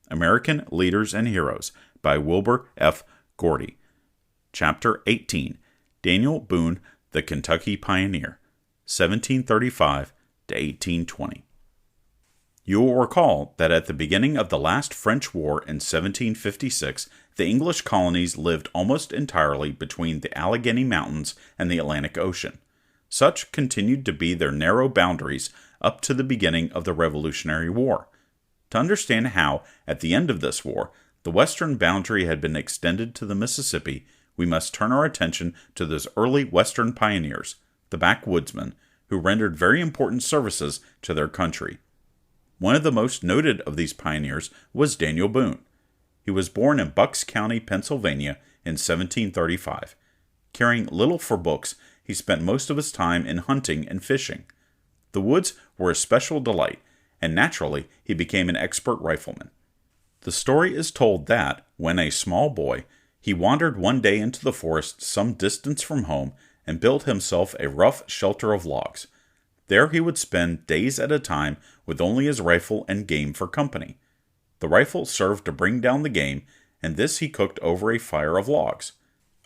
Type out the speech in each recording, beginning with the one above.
American Leaders and Heroes by Wilbur F. Gordy. Chapter 18. Daniel Boone, the Kentucky Pioneer, 1735 to 1820. You will recall that at the beginning of the last French War in 1756, the English colonies lived almost entirely between the Allegheny Mountains and the Atlantic Ocean. Such continued to be their narrow boundaries up to the beginning of the Revolutionary War. To understand how, at the end of this war, the western boundary had been extended to the Mississippi, we must turn our attention to those early western pioneers, the backwoodsmen, who rendered very important services to their country. One of the most noted of these pioneers was Daniel Boone. He was born in Bucks County, Pennsylvania in 1735. Caring little for books, he spent most of his time in hunting and fishing. The woods were a special delight, and naturally he became an expert rifleman. The story is told that, when a small boy, he wandered one day into the forest some distance from home and built himself a rough shelter of logs. There he would spend days at a time with only his rifle and game for company. The rifle served to bring down the game, and this he cooked over a fire of logs.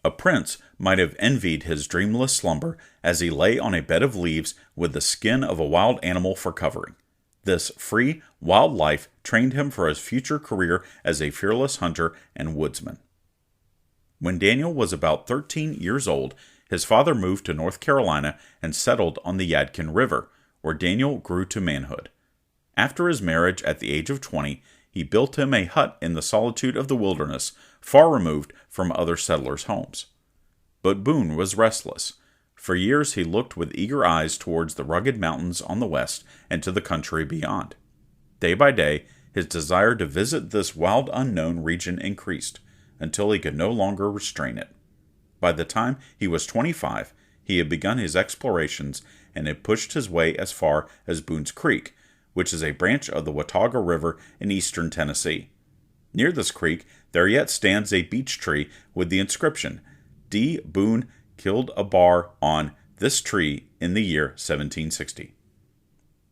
A prince might have envied his dreamless slumber as he lay on a bed of leaves with the skin of a wild animal for covering. This free, wild life trained him for his future career as a fearless hunter and woodsman. When Daniel was about 13 years old, his father moved to North Carolina and settled on the Yadkin River, where Daniel grew to manhood. After his marriage at the age of 20, he built him a hut in the solitude of the wilderness, far removed from other settlers' homes. But Boone was restless. For years he looked with eager eyes towards the rugged mountains on the west and to the country beyond. Day by day, his desire to visit this wild unknown region increased, until he could no longer restrain it. By the time he was 25, he had begun his explorations and had pushed his way as far as Boone's Creek, which is a branch of the Watauga River in eastern Tennessee. Near this creek, there yet stands a beech tree with the inscription, D. Boone killed a bar on this tree in the year 1760.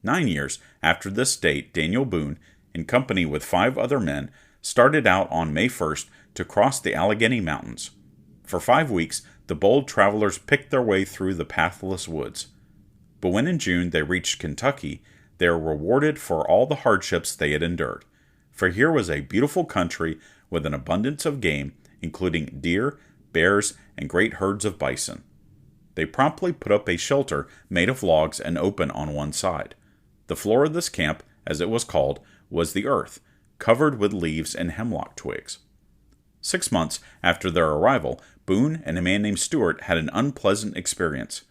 9 years after this date, Daniel Boone, in company with 5 other men, started out on May 1st to cross the Allegheny Mountains. For 5 weeks, the bold travelers picked their way through the pathless woods. But when in June they reached Kentucky, they were rewarded for all the hardships they had endured. For here was a beautiful country with an abundance of game, including deer, bears, and great herds of bison. They promptly put up a shelter made of logs and open on one side. The floor of this camp, as it was called, was the earth, covered with leaves and hemlock twigs. 6 months after their arrival, Boone and a man named Stewart had an unpleasant experience.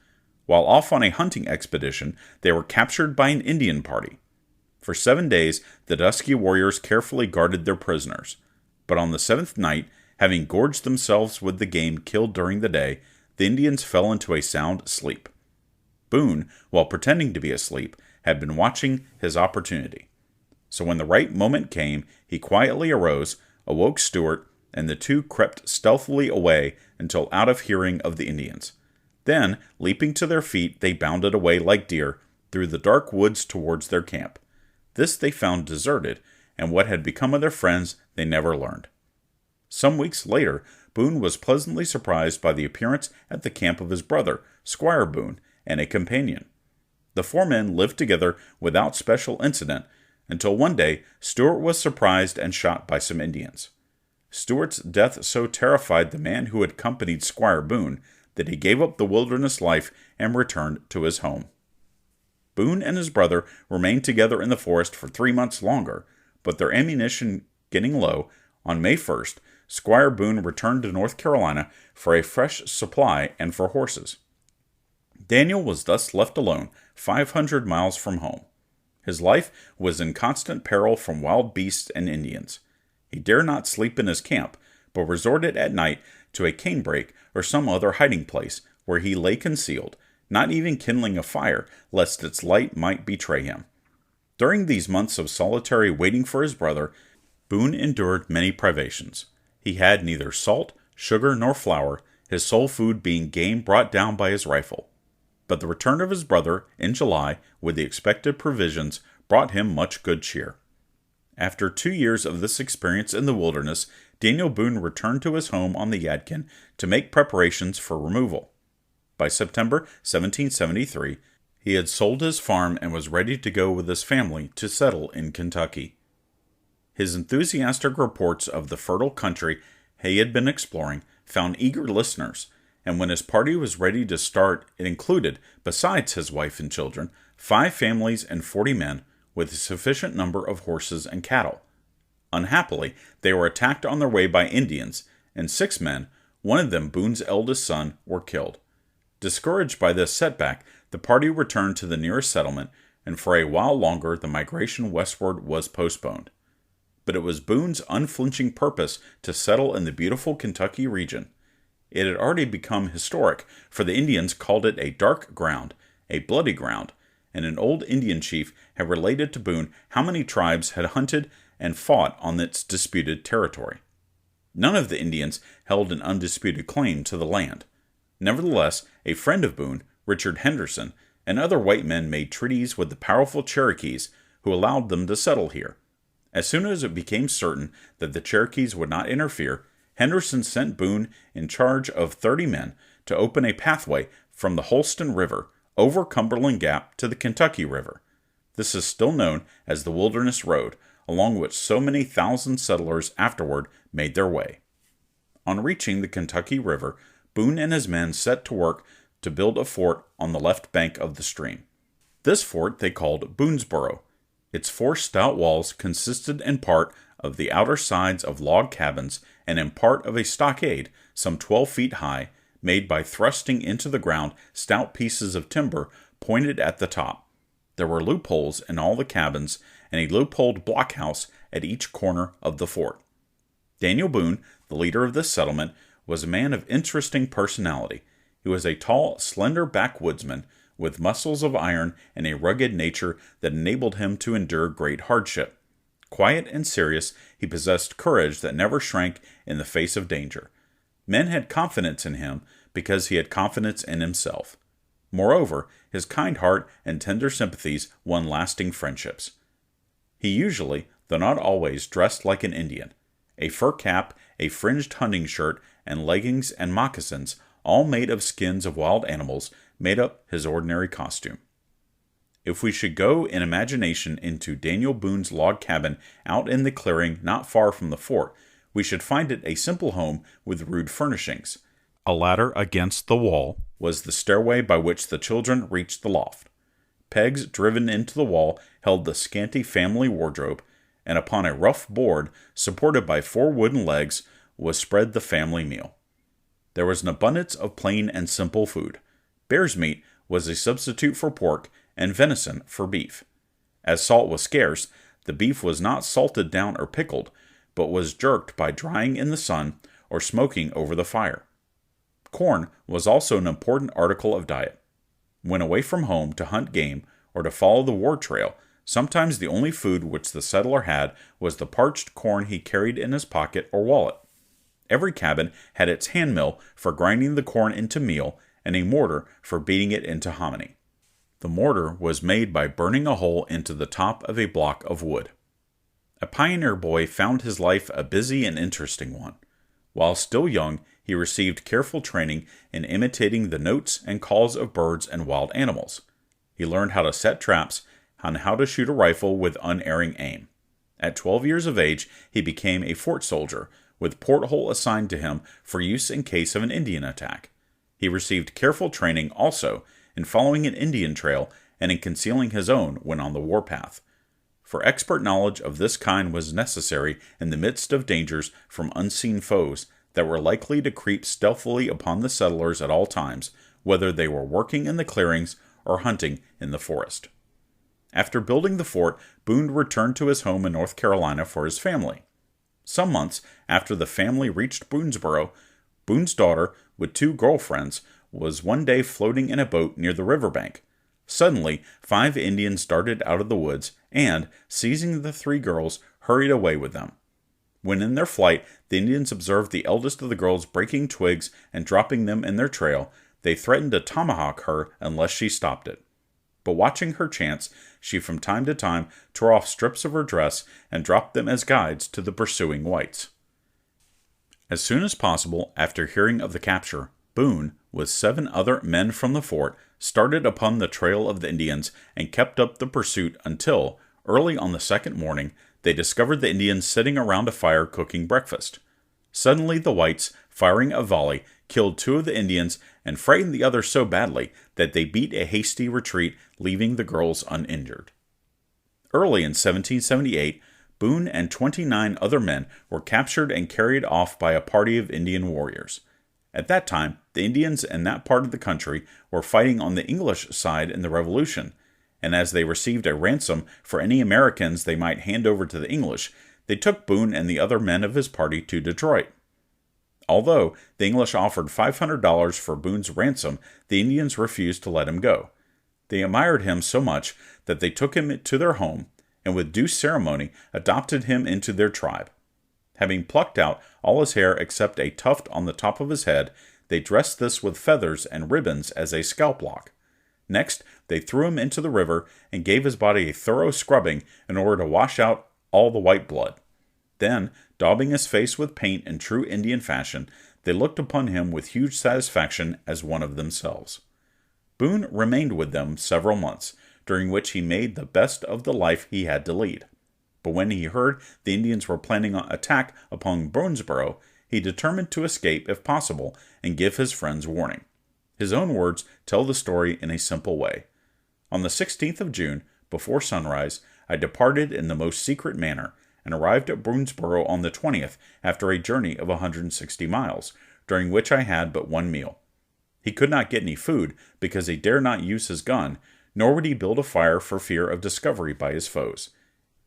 While off on a hunting expedition, they were captured by an Indian party. For 7 days, the dusky warriors carefully guarded their prisoners. But on the 7th night, having gorged themselves with the game killed during the day, the Indians fell into a sound sleep. Boone, while pretending to be asleep, had been watching his opportunity. So when the right moment came, he quietly arose, awoke Stewart, and the two crept stealthily away until out of hearing of the Indians. Then, leaping to their feet, they bounded away like deer through the dark woods towards their camp. This they found deserted, and what had become of their friends they never learned. Some weeks later, Boone was pleasantly surprised by the appearance at the camp of his brother, Squire Boone, and a companion. The 4 men lived together without special incident, until one day Stewart was surprised and shot by some Indians. Stewart's death so terrified the man who had accompanied Squire Boone that he gave up the wilderness life and returned to his home. Boone and his brother remained together in the forest for 3 months longer, but their ammunition getting low, on May 1st, Squire Boone returned to North Carolina for a fresh supply and for horses. Daniel was thus left alone, 500 miles from home. His life was in constant peril from wild beasts and Indians. He dare not sleep in his camp, but resorted at night to a canebrake or some other hiding place, where he lay concealed, not even kindling a fire, lest its light might betray him. During these months of solitary waiting for his brother, Boone endured many privations. He had neither salt, sugar, nor flour, his sole food being game brought down by his rifle. But the return of his brother, in July, with the expected provisions, brought him much good cheer. After 2 years of this experience in the wilderness, Daniel Boone returned to his home on the Yadkin to make preparations for removal. By September 1773, he had sold his farm and was ready to go with his family to settle in Kentucky. His enthusiastic reports of the fertile country he had been exploring found eager listeners, and when his party was ready to start, it included, besides his wife and children, 5 families and 40 men, with a sufficient number of horses and cattle. Unhappily, they were attacked on their way by Indians, and 6 men, one of them Boone's eldest son, were killed. Discouraged by this setback, the party returned to the nearest settlement, and for a while longer the migration westward was postponed. But it was Boone's unflinching purpose to settle in the beautiful Kentucky region. It had already become historic, for the Indians called it a dark ground, a bloody ground, and an old Indian chief had related to Boone how many tribes had hunted and fought on its disputed territory. None of the Indians held an undisputed claim to the land. Nevertheless, a friend of Boone, Richard Henderson, and other white men made treaties with the powerful Cherokees, who allowed them to settle here. As soon as it became certain that the Cherokees would not interfere, Henderson sent Boone in charge of 30 men to open a pathway from the Holston River over Cumberland Gap to the Kentucky River. This is still known as the Wilderness Road, along which so many thousand settlers afterward made their way. On reaching the Kentucky River, Boone and his men set to work to build a fort on the left bank of the stream. This fort they called Boonesboro. Its 4 stout walls consisted in part of the outer sides of log cabins and in part of a stockade some 12 feet high, made by thrusting into the ground stout pieces of timber pointed at the top. There were loopholes in all the cabins, and a loopholed blockhouse at each corner of the fort. Daniel Boone, the leader of this settlement, was a man of interesting personality. He was a tall, slender backwoodsman with muscles of iron and a rugged nature that enabled him to endure great hardship. Quiet and serious, he possessed courage that never shrank in the face of danger. Men had confidence in him because he had confidence in himself. Moreover, his kind heart and tender sympathies won lasting friendships. He usually, though not always, dressed like an Indian. A fur cap, a fringed hunting shirt, and leggings and moccasins, all made of skins of wild animals, made up his ordinary costume. If we should go in imagination into Daniel Boone's log cabin out in the clearing not far from the fort, we should find it a simple home with rude furnishings. A ladder against the wall was the stairway by which the children reached the loft. Pegs driven into the wall held the scanty family wardrobe, and upon a rough board, supported by 4 wooden legs, was spread the family meal. There was an abundance of plain and simple food. Bear's meat was a substitute for pork, and venison for beef. As salt was scarce, the beef was not salted down or pickled, but was jerked by drying in the sun or smoking over the fire. Corn was also an important article of diet. When away from home to hunt game or to follow the war trail, sometimes the only food which the settler had was the parched corn he carried in his pocket or wallet. Every cabin had its hand mill for grinding the corn into meal and a mortar for beating it into hominy. The mortar was made by burning a hole into the top of a block of wood. A pioneer boy found his life a busy and interesting one. While still young, he received careful training in imitating the notes and calls of birds and wild animals. He learned how to set traps and how to shoot a rifle with unerring aim. At 12 years of age, he became a fort soldier, with porthole assigned to him for use in case of an Indian attack. He received careful training also in following an Indian trail and in concealing his own when on the warpath. For expert knowledge of this kind was necessary in the midst of dangers from unseen foes that were likely to creep stealthily upon the settlers at all times, whether they were working in the clearings or hunting in the forest. After building the fort, Boone returned to his home in North Carolina for his family. Some months after the family reached Boonesboro, Boone's daughter, with 2 girlfriends, was one day floating in a boat near the riverbank. Suddenly, 5 Indians darted out of the woods and, seizing the 3 girls, hurried away with them. When in their flight, the Indians observed the eldest of the girls breaking twigs and dropping them in their trail. They threatened to tomahawk her unless she stopped it. but watching her chance, she from time to time tore off strips of her dress and dropped them as guides to the pursuing whites. As soon as possible after hearing of the capture, Boone, with 7 other men from the fort, started upon the trail of the Indians and kept up the pursuit until, early on the second morning, they discovered the Indians sitting around a fire cooking breakfast. Suddenly the whites, firing a volley, killed 2 of the Indians and frightened the others so badly that they beat a hasty retreat, leaving the girls uninjured. Early in 1778, Boone and 29 other men were captured and carried off by a party of Indian warriors. At that time, the Indians in that part of the country were fighting on the English side in the Revolution, and as they received a ransom for any Americans they might hand over to the English, they took Boone and the other men of his party to Detroit. Although the English offered $500 for Boone's ransom, the Indians refused to let him go. They admired him so much that they took him to their home, and with due ceremony adopted him into their tribe. Having plucked out all his hair except a tuft on the top of his head, they dressed this with feathers and ribbons as a scalp lock. Next, they threw him into the river and gave his body a thorough scrubbing in order to wash out all the white blood. Then, daubing his face with paint in true Indian fashion, they looked upon him with huge satisfaction as one of themselves. Boone remained with them several months, during which he made the best of the life he had to lead. But when he heard the Indians were planning an attack upon Boonesboro, he determined to escape if possible and give his friends warning. His own words tell the story in a simple way. On the 16th of June, before sunrise, I departed in the most secret manner, and arrived at Boonesboro on the 20th after a journey of 160 miles, during which I had but one meal. He could not get any food because he dare not use his gun, nor would he build a fire for fear of discovery by his foes.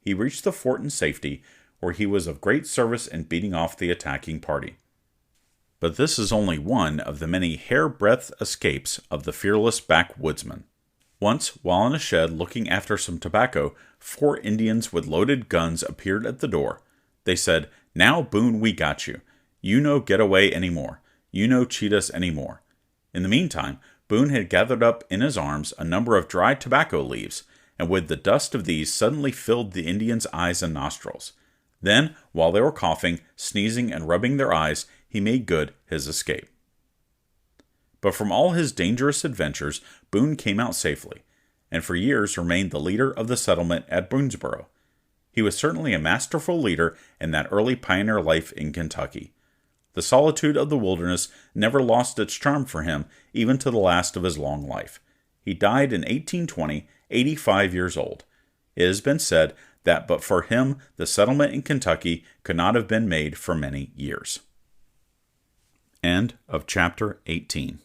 He reached the fort in safety, where he was of great service in beating off the attacking party. But this is only one of the many hair-breadth escapes of the fearless backwoodsman. Once, while in a shed looking after some tobacco, 4 Indians with loaded guns appeared at the door. They said, "Now, Boone, we got you. You no get away any more. You no cheat us any more." In the meantime, Boone had gathered up in his arms a number of dry tobacco leaves, and with the dust of these suddenly filled the Indians' eyes and nostrils. Then, while they were coughing, sneezing, and rubbing their eyes, he made good his escape. But from all his dangerous adventures, Boone came out safely, and for years remained the leader of the settlement at Boonesboro. He was certainly a masterful leader in that early pioneer life in Kentucky. The solitude of the wilderness never lost its charm for him, even to the last of his long life. He died in 1820, 85 years old. It has been said that but for him, the settlement in Kentucky could not have been made for many years. End of chapter 18.